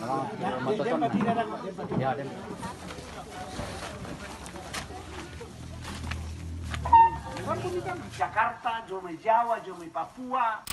Ya, dan Jakarta, Jomai Jawa, Jomai Papua.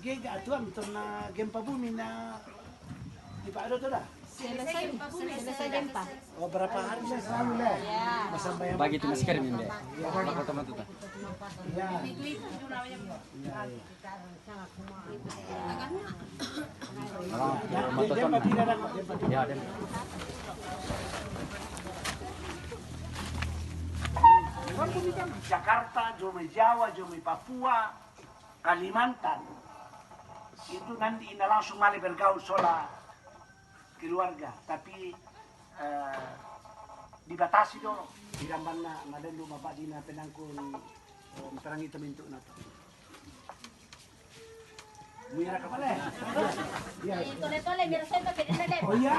Gega atuan na gempa bumi na di Pak Ado tuh dah. Selesai gempa. Oh berapa hari saya selalu lah. Sampai yang bagi itu masker ini deh. Apa teman tuh? ya. Gempa tidak ada. Ya, dan Jakarta, Jomai Jawa, Jomai Papua, Kalimantan. Itu nanti ina langsung mali bergaul soal keluarga, tapi dibatasi dulu. Tidak mana ada dulu bapak dina penangkun terang itu bentuk nato. Mira kemana? Iya. Tole-tole, biar saya pakai ini deh. Oh iya.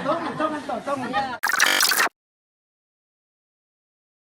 Tong.